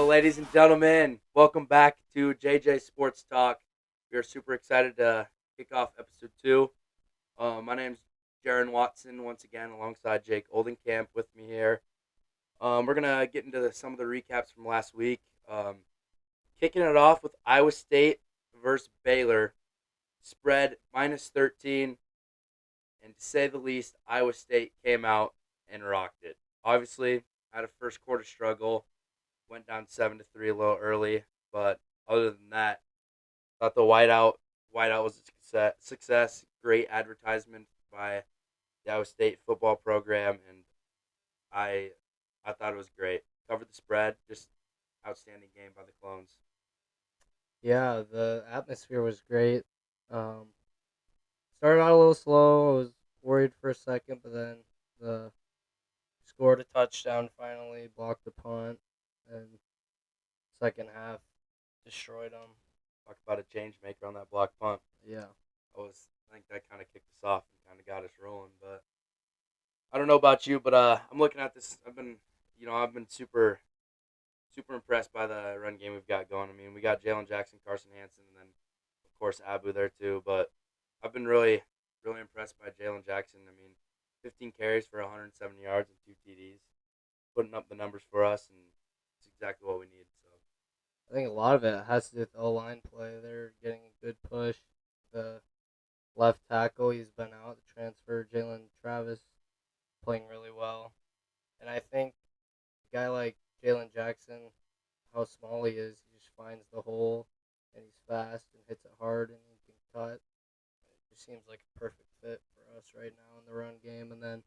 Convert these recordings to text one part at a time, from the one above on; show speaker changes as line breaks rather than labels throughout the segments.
Hello, ladies and gentlemen. Welcome back to JJ Sports Talk. We are super excited to kick off episode 2. My name's Jaron Watson, once again, alongside Jake Oldenkamp with me here. We're going to get into some of the recaps from last week. Kicking it off with Iowa State versus Baylor. Spread minus 13. And to say the least, Iowa State came out and rocked it. Obviously, had a first quarter struggle. Went down 7-3 a little early, but other than that, thought the whiteout was a success. Great advertisement by the Iowa State football program, and I I thought it was great. Covered the spread, just outstanding game by the Clones.
Yeah, the atmosphere was great. Um, Started out a little slow. I was worried for a second, but then the scored a touchdown finally, blocked the punt, and second half destroyed them.
Talk about a change maker on that block punt.
Yeah,
I think that kind of kicked us off and kind of got us rolling. But I don't know about you, but I'm looking at this. I've been super impressed by the run game we've got going. I mean, we got Jalen Jackson, Carson Hansen, and then of course Abu there too. But I've been really impressed by Jalen Jackson. I mean, 15 carries for 170 yards and 2 TDs, putting up the numbers for us, and it's exactly what we need. So
I think a lot of it has to do with O line play. They're getting a good push. The left tackle, he's been out. The transfer, Jalen Travis, playing really well. And I think a guy like Jalen Jackson, how small he is, he just finds the hole and he's fast and hits it hard and he can cut. It just seems like a perfect fit for us right now in the run game. And then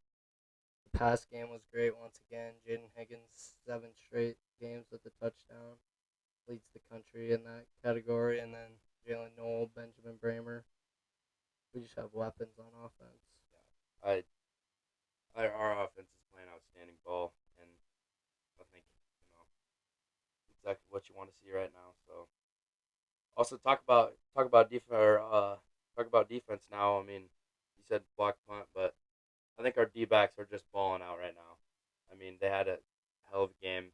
the pass game was great once again. Jaden Higgins, 7 straight games with a touchdown, leads the country in that category. And then Jalen Noel, Benjamin Bramer. We just have weapons on offense.
I, our offense is playing outstanding ball, and I think exactly what you want to see right now. So also talk about defense now. I mean, you said block punt, but I think our D backs are just balling out right now. I mean, they had a hell of a game.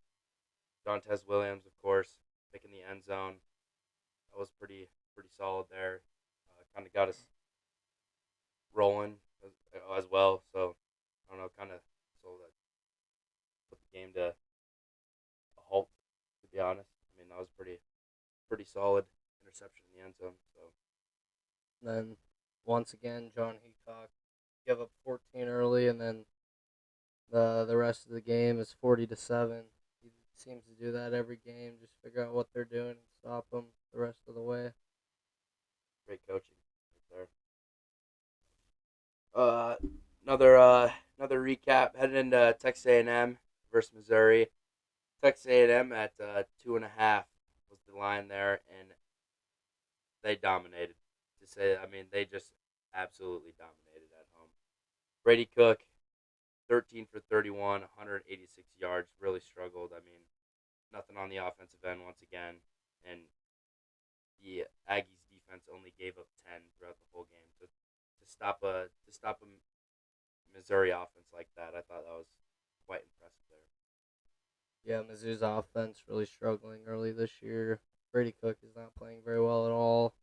Dontez Williams, of course, picking the end zone. That was pretty solid there. Kind of got us rolling as well. So I don't know, kind of so that put the game to a halt. To be honest, I mean that was pretty solid interception in the end zone. So
And then once again, John Heacock give up 14 early, and then the rest of the game is 40-7. He seems to do that every game. Just figure out what they're doing and stop them the rest of the way.
great coaching right there. Another recap heading into Texas A&M versus Missouri. Texas A&M at 2.5 was the line there, and they dominated. I mean, they just absolutely dominated at home. Brady Cook, 13 for 31, 186 yards, really struggled. I mean, nothing on the offensive end once again, and the Aggies defense only gave up 10 throughout the whole game. To stop a Missouri offense like that, I thought that was quite impressive there.
Yeah, Mizzou's offense really struggling early this year. Brady Cook is not playing very well at all.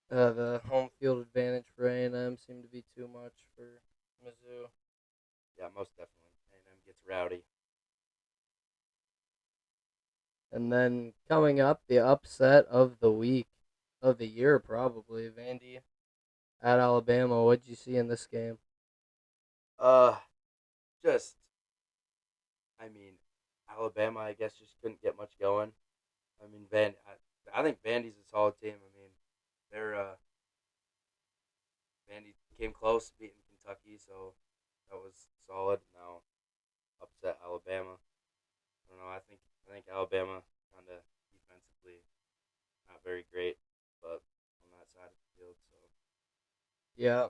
The home field advantage for A&M seemed to be too much for Mizzou.
Yeah, most definitely. A&M gets rowdy.
And then coming up, the upset of the week, of the year probably, Vandy at Alabama. What did you see in this game?
Uh, just I mean, Alabama, I guess, just couldn't get much going. I mean, I think Vandy's a solid team. I mean, they're Vandy came close beating Kentucky, so that was solid. Now upset Alabama. I don't know. I think Alabama kind of defensively not very great, but on that side of the field, so
Yeah.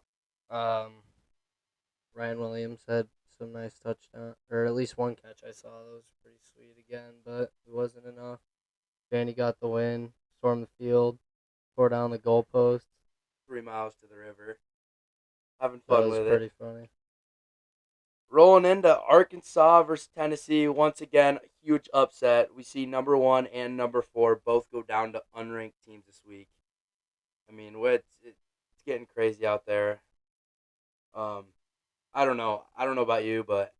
Um, Ryan Williams had some nice touchdown, or at least one catch I saw that was pretty sweet again, but it wasn't enough. Vandy got the win, stormed the field, tore down the goalposts.
3 miles to the river, having
That
fun
was
with it.
pretty funny.
Rolling into Arkansas versus Tennessee. Once again, a huge upset. We see number one and number four both go down to unranked teams this week. I mean, it's getting crazy out there. Um, I don't know. I don't know about you, but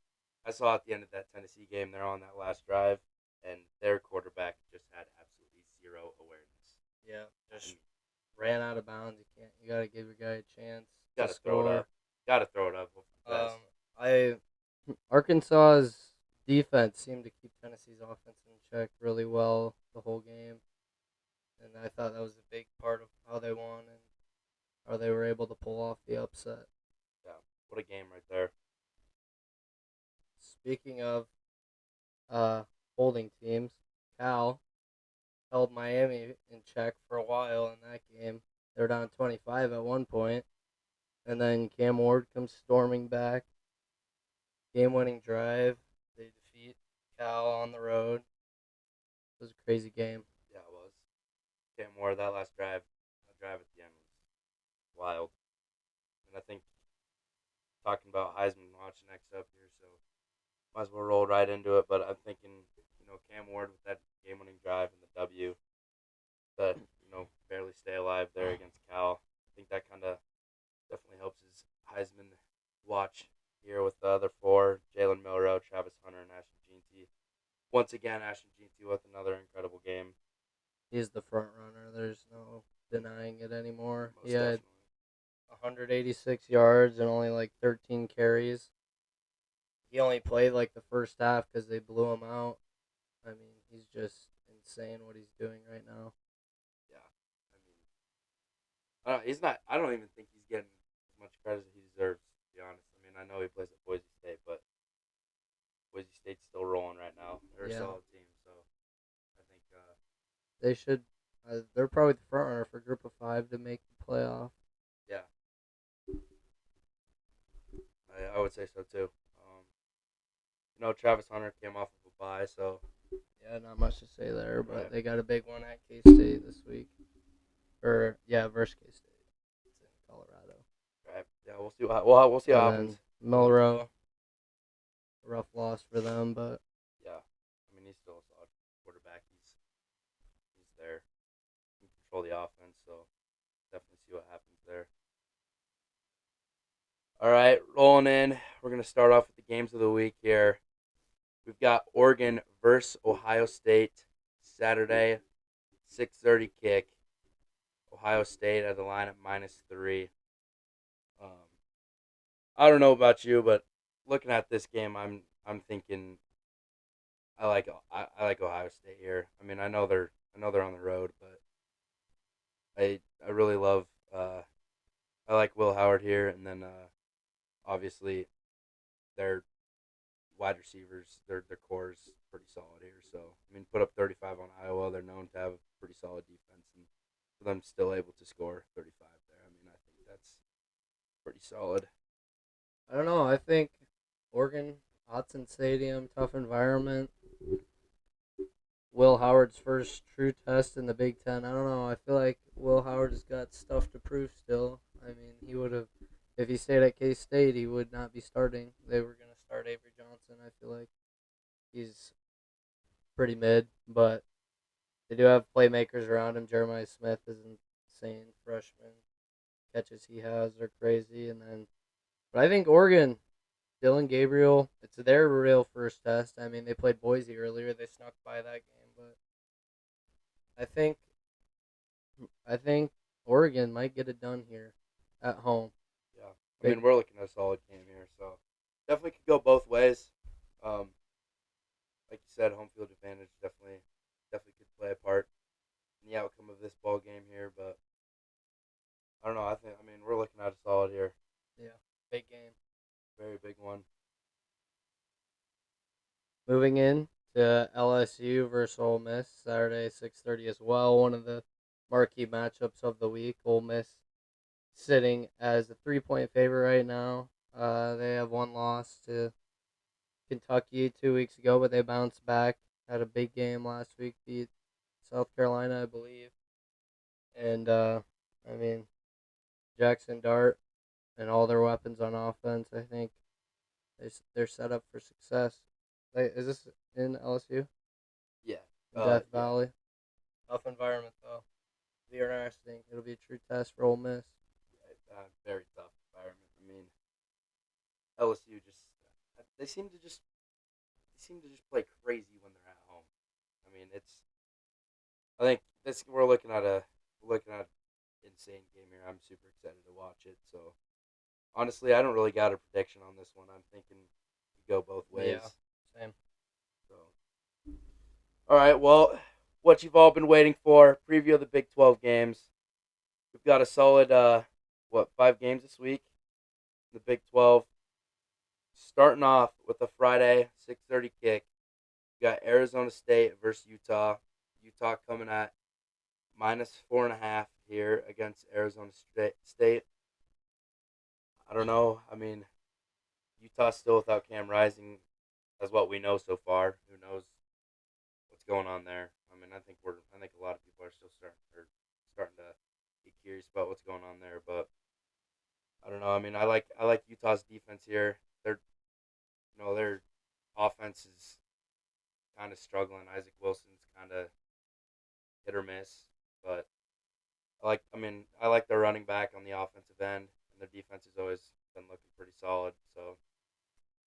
I saw at the end of that Tennessee game, they're on that last drive, and their quarterback just had absolutely zero awareness.
Yeah,
I
just
mean,
ran out of bounds. You gotta give your guy a chance to
gotta throw it
score.
up. Gotta throw it up. Hope for the best.
Um, I Arkansas's defense seemed to keep Tennessee's offense in check really well the whole game, and I thought that was a big part of how they won and how they were able to pull off the upset.
Yeah, what a game right there.
Speaking of uh, holding teams, Cal held Miami in check for a while in that game. They're down 25 at one point, and then Cam Ward comes storming back. Game-winning drive. They defeat Cal on the road. It was a crazy game.
Yeah, it was. Cam Moore, that drive at the end was wild. And I think talking about Heisman watch next up here, so might as well roll right into it. But I'm thinking, Cam Ward with that game-winning drive and the W, that barely stay alive there against Cal. I think that kind of definitely helps his Heisman watch here with the other four: Jalen Milroe, Travis Hunter, and Ashton Jeanty. Once again, Ashton Jeanty with another incredible game.
He's the front runner. There's no denying it anymore. He
Most
had
definitely.
186 yards and only like 13 carries. He only played like the first half because they blew him out. I mean, he's just insane what he's doing right now.
Yeah. I mean, he's not. I don't even think he's getting as much credit as he deserves. To be honest, I mean, I know he plays at Boise State, but Boise State's still rolling right now. They're a
Yeah,
solid team, so I think,
they should. They're probably the front runner for Group of Five to make the playoff.
yeah, I would say so too. Travis Hunter came off of a bye, so
Yeah, not much to say there, but
right,
they got a big one at K State this week. Or yeah, versus K State. It's in Colorado.
right, yeah, we'll see we'll see what
And
happens.
then Milrow, rough loss for them, but
Yeah, I mean, he's still a solid quarterback. He's there. He can control the offense, so definitely see what happens there. All right, rolling in. We're gonna start off with the games of the week here. We've got Oregon versus Ohio State Saturday, 6:30 kick. Ohio State at the line at -3. Um, I don't know about you, but looking at this game, I'm thinking I like Ohio State here. I mean, I know they're on the road, but I really love I like Will Howard here, and then obviously their wide receivers, their core is pretty solid here. So I mean, put up 35 on Iowa. They're known to have a pretty solid defense, and for them still able to score 35 there, I mean, I think that's pretty solid.
I don't know. I think Oregon, Autzen Stadium, tough environment. Will Howard's first true test in the Big Ten. I don't know. I feel like Will Howard has got stuff to prove still. I mean, he would have, if he stayed at K State, he would not be starting. They were going to start Avery Johnson. I feel like he's pretty mid, but they do have playmakers around him. Jeremiah Smith is insane. Freshman catches he has are crazy. But I think Oregon, Dylan Gabriel, it's their real first test. I mean, they played Boise earlier. They snuck by that game, but I think I think Oregon might get it done here at home.
Yeah, I
Big,
mean, we're looking at a solid game here, so definitely could go both ways. Um, like you said, home field advantage definitely could play a part in the outcome of this ball game here, but I don't know. I mean, we're looking at a solid here,
yeah, big game.
very big one.
Moving in to LSU versus Ole Miss Saturday 6:30 as well. One of the marquee matchups of the week. Ole Miss sitting as a 3-point favorite right now. They have one loss to Kentucky 2 weeks ago, but they bounced back. Had a big game last week, beat South Carolina, I believe. And I mean Jackson Dart and all their weapons on offense. I think they're set up for success. Is this in LSU
Yeah.
in Death
Yeah.
Valley? Tough environment though. Be interesting. It'll be a true test for Ole Miss.
Very tough environment. I mean, LSU just they seem to just play crazy when they're at home. I mean, it's I think this we're looking at an insane game here. I'm super excited to watch it. So honestly, I don't really got a prediction on this one. I'm thinking you go both
Yeah,
ways.
same.
So all right, well, what you've all been waiting for, preview of the Big 12 games. We've got a solid 5 games this week. The Big 12 starting off with a Friday 6:30 kick. We got Arizona State versus Utah. Utah coming at -4.5 here against Arizona State. I don't know. I mean, Utah's still without Cam Rising, as what we know so far. Who knows what's going on there? I mean, I think a lot of people are still starting to be curious about what's going on there. But I don't know. I mean, I like Utah's defense here. Their offense is kind of struggling. Isaac Wilson's kind of hit or miss, but I like their running back on the offensive end, and their defense has always been looking pretty solid. So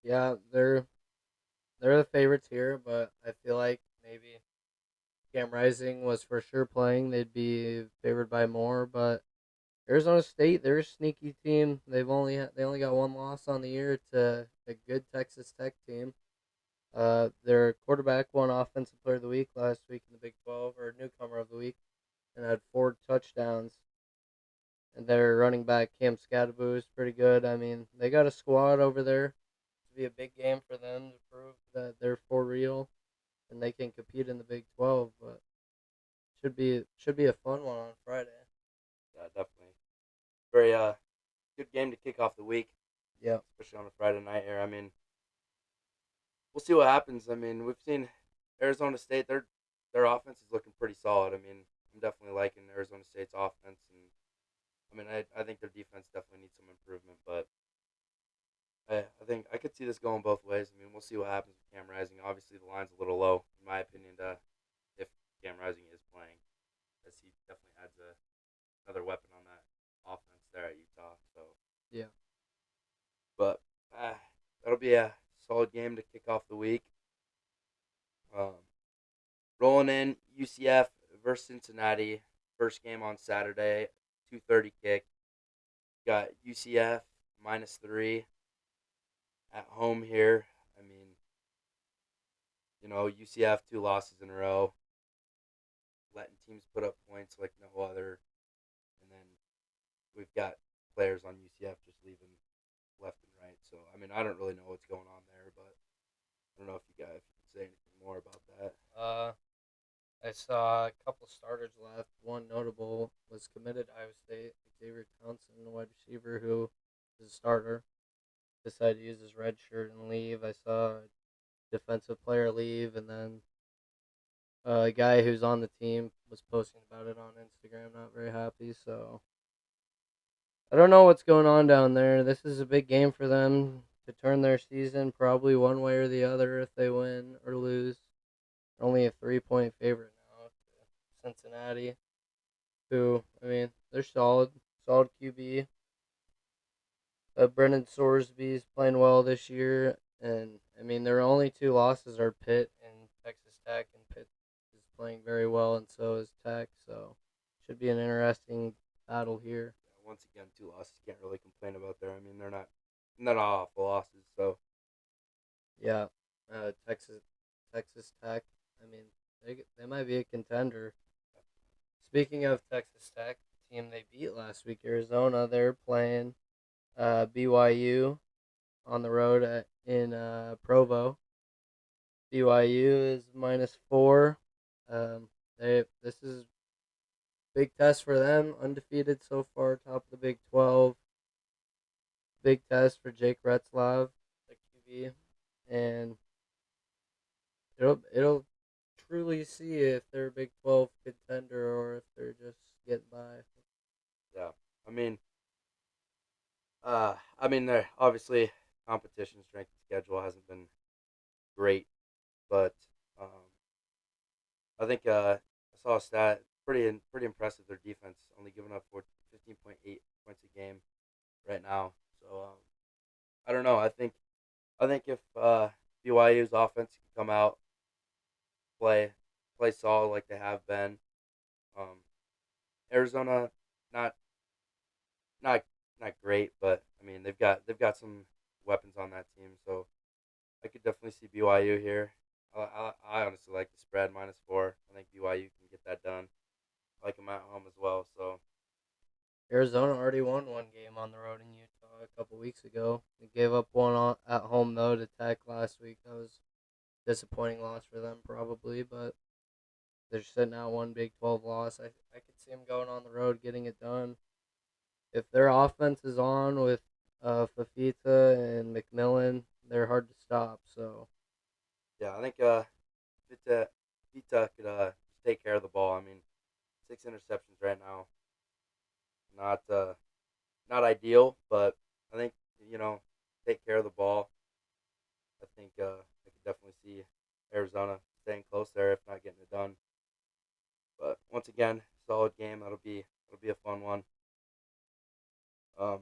Yeah, they're the favorites here, but I feel like maybe Cam Rising was for sure playing. They'd be favored by more, but Arizona State, they're a sneaky team. They only got one loss on the year to a good Texas Tech team. Their quarterback won Offensive Player of the Week last week in the Big 12, or Newcomer of the Week, and had 4 touchdowns. And their running back Cam Scadaboo is pretty good. I mean, they got a squad over there. To be a big game for them to prove that they're for real and they can compete in the Big 12. But should be a fun one on Friday.
yeah, definitely very good game to kick off the week,
Yeah,
especially on a Friday night here. I mean, we'll see what happens. I mean, we've seen Arizona State their offense is looking pretty solid. I mean, I'm definitely liking Arizona State's offense, and I mean, I think their defense definitely needs some improvement, but I think I could see this going both ways. I mean, we'll see what happens with Cam Rising. Obviously, the line's a little low, in my opinion, if Cam Rising is playing, as he definitely adds another weapon on that offense there at Utah. So,
yeah.
but uh, that'll be a solid game to kick off the week. Um, Rolling in UCF versus Cincinnati. First game on Saturday, 2:30 kick. Got UCF -3 at home here. I mean, UCF 2 losses in a row, letting teams put up points like no other. And then we've got players on UCF just leaving left and right. So I mean, I don't really know what's going on there, but I don't know if you can say anything more about that.
Uh, I saw a couple starters left. One notable was committed to Iowa State. Xavier Townsend, a wide receiver who is a starter, decided to use his red shirt and leave. I saw a defensive player leave, and then a guy who's on the team was posting about it on Instagram. Not very happy. So I don't know what's going on down there. This is a big game for them to turn their season probably one way or the other if they win or lose. They're only a 3-point favorite now to Cincinnati, who, I mean, they're solid QB. Brendan Sorsby is playing well this year, and I mean, their only 2 losses are Pitt and Texas Tech, and Pitt is playing very well, and so is Tech. So, should be an interesting battle here.
Yeah, once again, 2 losses. Can't really complain about there. I mean, they're not awful losses. So
Yeah, Texas Tech. I mean, they might be a contender. Speaking of Texas Tech, the team they beat last week, Arizona, they're playing BYU on the road in Provo. BYU is -4. This is big test for them. Undefeated so far, top of the Big 12. Big test for Jake Retzlaff, the QB, and it'll truly see if they're a Big 12 contender or if they're just getting by.
yeah, I mean, they're obviously competition strength of schedule hasn't been great, but um, I think I saw a stat pretty impressive. Their defense only giving up 15.8 points a game right now. So I don't know. I think if BYU's offense can come out play play solid like they have been, um, Arizona not not not great, but I mean they've got some weapons on that team, so I could definitely see BYU here. I honestly like the spread -4. I think BYU can get that done. I like them at home as well. So
Arizona already won one game on the road in Utah a couple weeks ago. They gave up one at home though to Tech last week. That was a disappointing loss for them probably, but they're sitting out one Big 12 loss. I could see them going on the road getting it done. If their offense is on with Fafita and McMillan, they're hard to stop. So
yeah, I think Vita could just take care of the ball. I mean, 6 interceptions right now, not not ideal, but I think you know take care of the ball. I think I could definitely see Arizona staying close there, if not getting it done. But once again, solid game. That'll be a fun one. Um,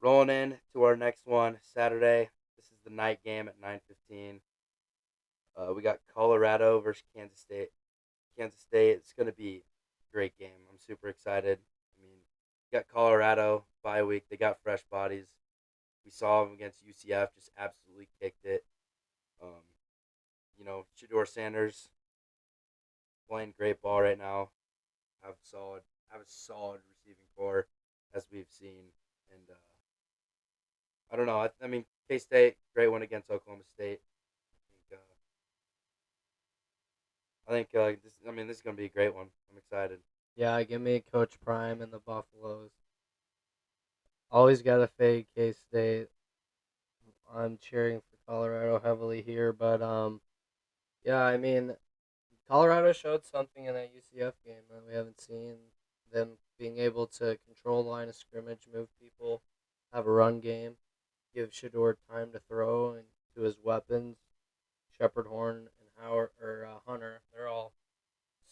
Rolling in to our next one Saturday. This is the night game at 9:15. We got Colorado versus Kansas State. Kansas State. It's going to be a great game. I'm super excited. I mean, got Colorado bye week. They got fresh bodies. We saw them against UCF. Just absolutely kicked it. Um, Shador Sanders playing great ball right now. Have a solid receiving core as we've seen, and I don't know. I mean, K State great one against Oklahoma State. I think this. I mean, this is gonna be a great one. I'm excited.
yeah, give me Coach Prime and the Buffaloes. Always got to fade K State. I'm cheering for Colorado heavily here, but yeah, I mean, Colorado showed something in that UCF game that we haven't seen. Them being able to control the line of scrimmage, move people, have a run game, give Shador time to throw and to his weapons. Shepard Horn and Howard or Hunter, they're all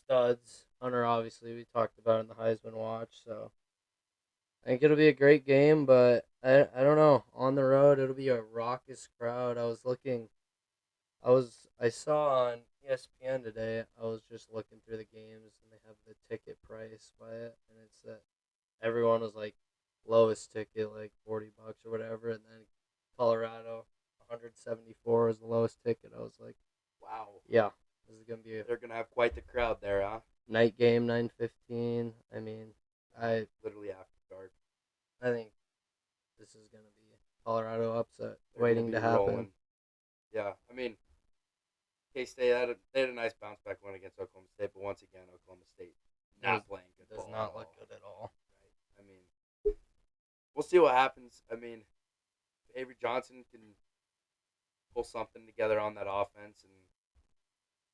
studs. Hunter, obviously, we talked about in the Heisman watch, so I think it'll be a great game. But I don't know. On the road, it'll be a raucous crowd. I saw on ESPN today. I was just looking through the games, and they have the ticket price by it, and it's that everyone was like lowest ticket, like $40 or whatever, and then Colorado, 174 is the lowest ticket. I was like,
Wow,
yeah, this is gonna be a
they're gonna have quite the crowd there, huh?
night game, 9:15. I mean, I
Literally after dark.
I think this is gonna be Colorado upset
They're gonna
waiting
be
to happen.
rolling. Yeah, I mean, K State they had a nice bounce back win against Oklahoma State, but once again, Oklahoma State
Does
not playing good
does
ball at
not look
all.
good at all.
Right? I mean, we'll see what happens. I mean, if Avery Johnson can pull something together on that offense and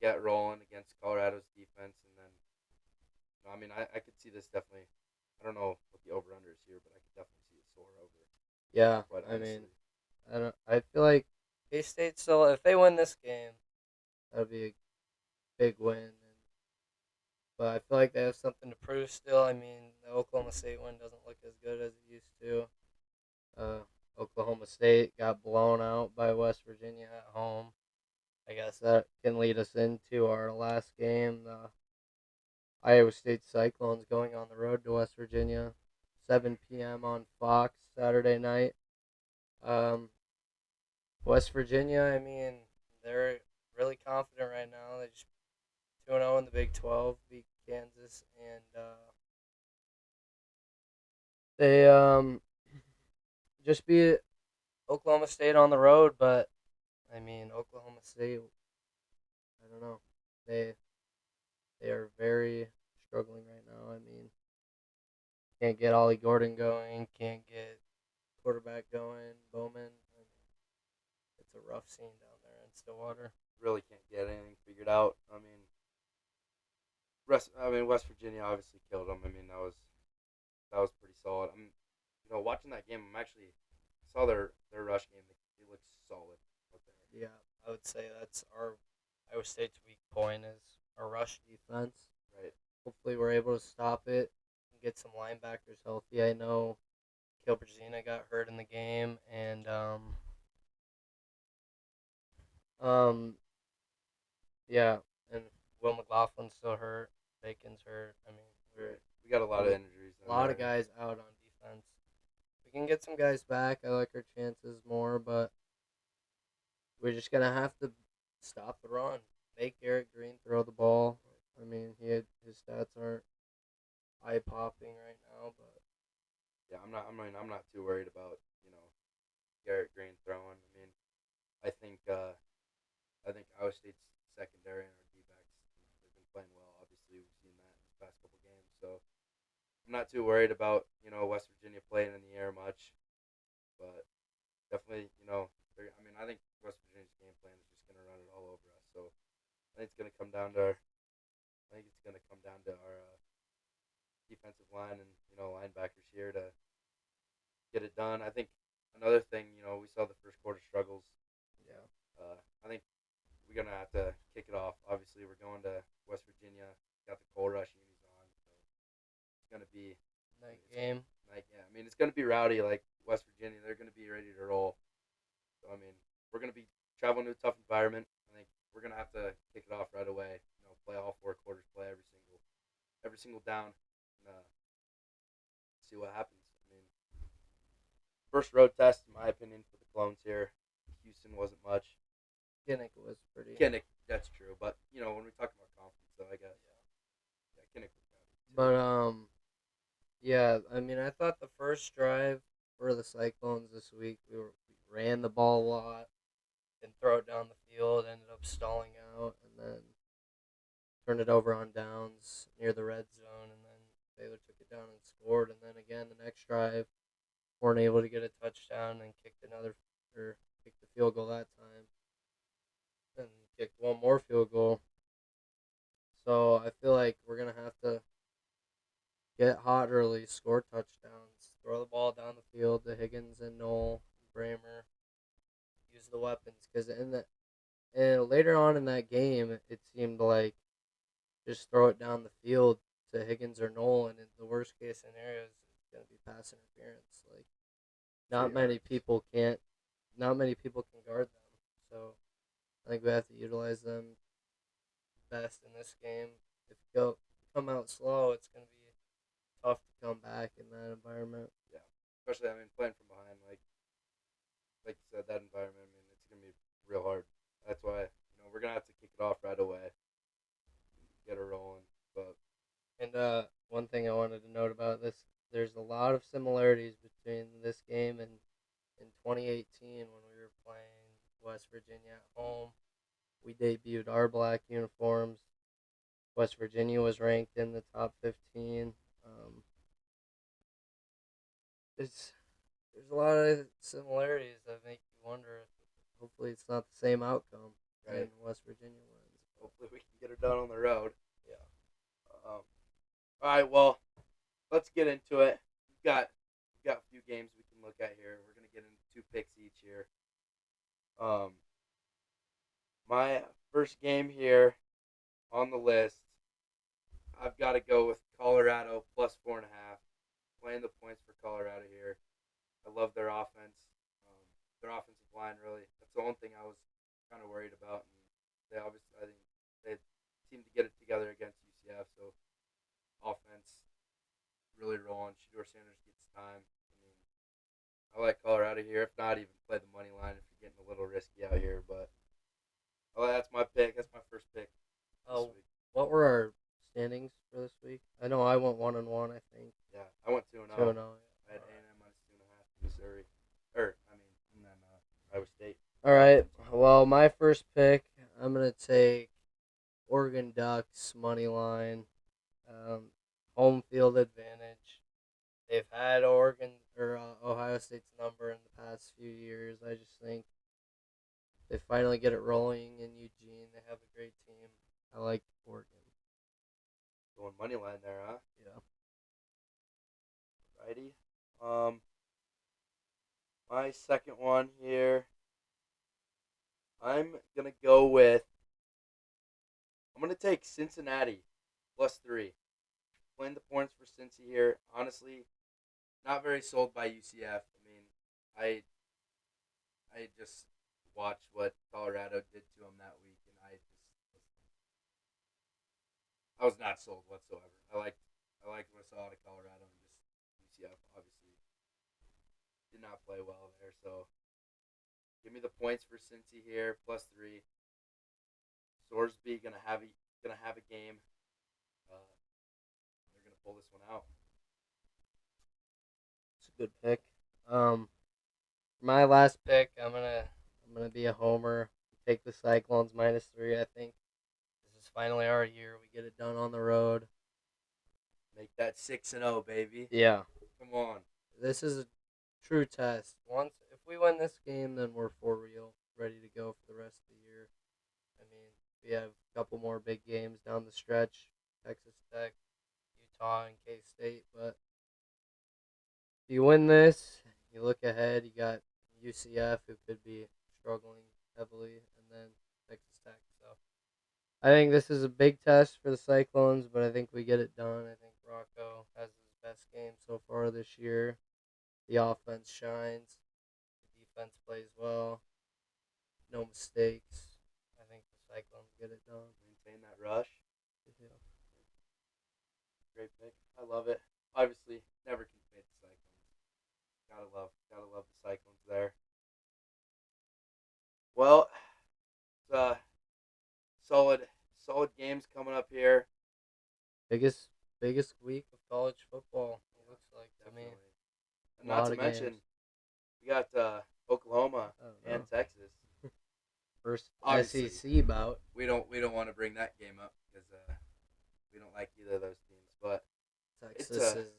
get rolling against Colorado's defense, and then I mean, I could see this definitely. I don't know what the over under is here, but I could definitely see it soar over.
Yeah,
Quite
I mean,
honestly,
I don't. I feel like K State still, if they win this game, that'd be a big win. But I feel like they have something to prove still. I mean, the Oklahoma State one doesn't look as good as it used to. Uh, Oklahoma State got blown out by West Virginia at home. I guess that can lead us into our last game. The Iowa State Cyclones going on the road to West Virginia, 7 p.m. on Fox Saturday night. Um, West Virginia, I mean, they're really confident right now. They just 2-0 in the Big 12, beat Kansas, and they just beat Oklahoma State on the road. But I mean, Oklahoma State, I don't know, they they are very struggling right now. I mean, can't get Ollie Gordon going, can't get quarterback going, Bowman. I mean, it's a rough scene down there in Stillwater.
really can't get anything figured out. I mean, West Virginia obviously killed them. I mean, that was pretty solid. I'm, watching that game. I saw their rush game. He looks solid out there.
Yeah, I would say that's our Iowa State's weak point is our rush defense.
Right.
Hopefully, we're able to stop it and get some linebackers healthy. I know Kilbrzina got hurt in the game, and um, yeah, and Will McLaughlin's still hurt. Bacon's hurt. I mean, we're
Right. We got a lot of injuries.
a lot of guys out on defense. We can get some guys back. I like our chances more, but we're just gonna have to stop the run. Make Eric Green throw the ball. I mean, his stats aren't eye popping right now, but
Yeah, I'm not. I'm not too worried about Garrett Green throwing. I mean, I think I think Iowa State's secondary and our D-backs, they've been playing well. Obviously, we've seen that in the past couple games. So I'm not too worried about West Virginia playing in the air much, but definitely I mean I think West Virginia's game plan is just gonna run it all over us. So I think it's gonna come down to our defensive line and linebackers here to get it done. I think another thing we saw the first quarter struggles.
yeah,
I think we're gonna have to kick it off. Obviously, we're going to West Virginia. Got the cold rush unis on, so it's gonna be
night game.
yeah. I mean, it's gonna be rowdy like West Virginia. They're gonna be ready to roll. So I mean, we're gonna be traveling to a tough environment. I think we're gonna have to kick it off right away. Play all four quarters, play every single down, and see what happens. I mean, first road test, in my opinion, for the Clones here. Houston wasn't much.
Kinnick was pretty.
Kinnick, that's true. But when we talk about confidence, though, I guess Kinnick was better.
But yeah. I mean, I thought the first drive for the Cyclones this week, we ran the ball a lot and throw it down the field. Ended up stalling out, and then turned it over on downs near the red zone, and then Baylor took it down and scored. And then again, the next drive, weren't able to get a touchdown and kicked the field goal that time, and kicked one more field goal. So I feel like we're gonna have to get hot early, score touchdowns, throw the ball down the field to Higgins and Knoll, Bramer, use the weapons because and later on in that game, it seemed like just throw it down the field to Higgins or Knoll, and in the worst case scenario, it's gonna be pass interference. Like not many people can't, not many people can guard them. So I think we have to utilize them best in this game. If you come out slow, it's gonna be tough to come back in that environment.
Yeah, especially playing from behind, like you said, that environment. I mean, it's gonna be real hard. That's why we're gonna have to kick it off right away, get her rolling. But
And one thing I wanted to note about this, there's a lot of similarities between this game and in 2018 when we were playing West Virginia at home. We debuted our black uniforms. West Virginia was ranked in the top 15. It's there's a lot of similarities that make you wonder if hopefully it's not the same outcome
right,
and West Virginia wins.
hopefully we can get her done on the road.
Yeah.
All right, well, let's get into it. We've got a few games we can look at here. We're gonna get into two picks each here. My first game here on the list, I've got to go with Colorado plus 4.5. Playing the points for Colorado here. I love their offense. Their offensive line, really. That's the only thing I was kind of worried about. And I think they seem to get it together against UCF. So offense really rolling. Shador Sanders gets time. I mean, I like Colorado here. If not, even play the money line if you're getting a little risky out here. But that's my pick. That's my first pick this week.
What were our standings for this week? I know I went 1-1. I think.
Yeah, I went 2-0.
2-0.
I had A&M minus 2.5 Missouri, and then Iowa State.
All right. Well, my first pick, I'm gonna take Oregon Ducks money line, home field advantage. They've had Oregon or Ohio State's number in the past few years. I just think they finally get it rolling in Eugene. They have a great team. I like Oregon.
Going money line there, huh?
Yeah.
Righty. My second one here, I'm gonna go with. I'm gonna take Cincinnati +3. Playing the points for Cincy here. Honestly, not very sold by UCF. I mean, I I just watched what Colorado did to them that week, and I was not sold whatsoever. I liked what I saw out of Colorado, and just UCF obviously did not play well there. So give me the points for Cincy here +3. Sorsby gonna have a game. Uh, they're gonna pull this one out.
It's a good pick. For my last pick, I'm gonna be a homer. Take the Cyclones -3. I think this is finally our year. We get it done on the road.
Make that 6-0, baby.
Yeah,
Come on.
this is a true test. Once if we win this game, then we're for real, ready to go for the rest of the year. I mean, we have a couple more big games down the stretch: Texas Tech, Utah, and K State. But if you win this, you look ahead. You got UCF, who could be struggling heavily, and then Texas Tech. So I think this is a big test for the Cyclones, but I think we get it done. I think Rocco has his best game so far this year. The offense shines. The defense plays well. No mistakes. I think the Cyclones get it done.
Maintain that rush.
Yeah.
Great pick. I love it. Obviously, never can fade the Cyclones. Gotta love the Cyclones there. Well, it's solid games coming up here.
Biggest week of college football. It looks like to me.
Definitely. And
A
not
lot
to
of
mention,
games.
we got Oklahoma
I don't
and
know.
Texas.
First
Obviously,
SEC bout.
we don't want to bring that game up because we don't like either of those teams. But it's
Texas is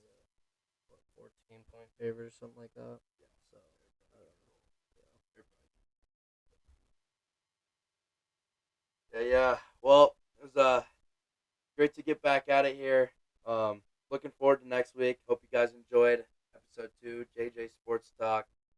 what 14-point favorite or something like that. So I don't know.
yeah. Well, it was great to get back at it here. Looking forward to next week. Hope you guys enjoyed episode 2, JJ Sports Talk.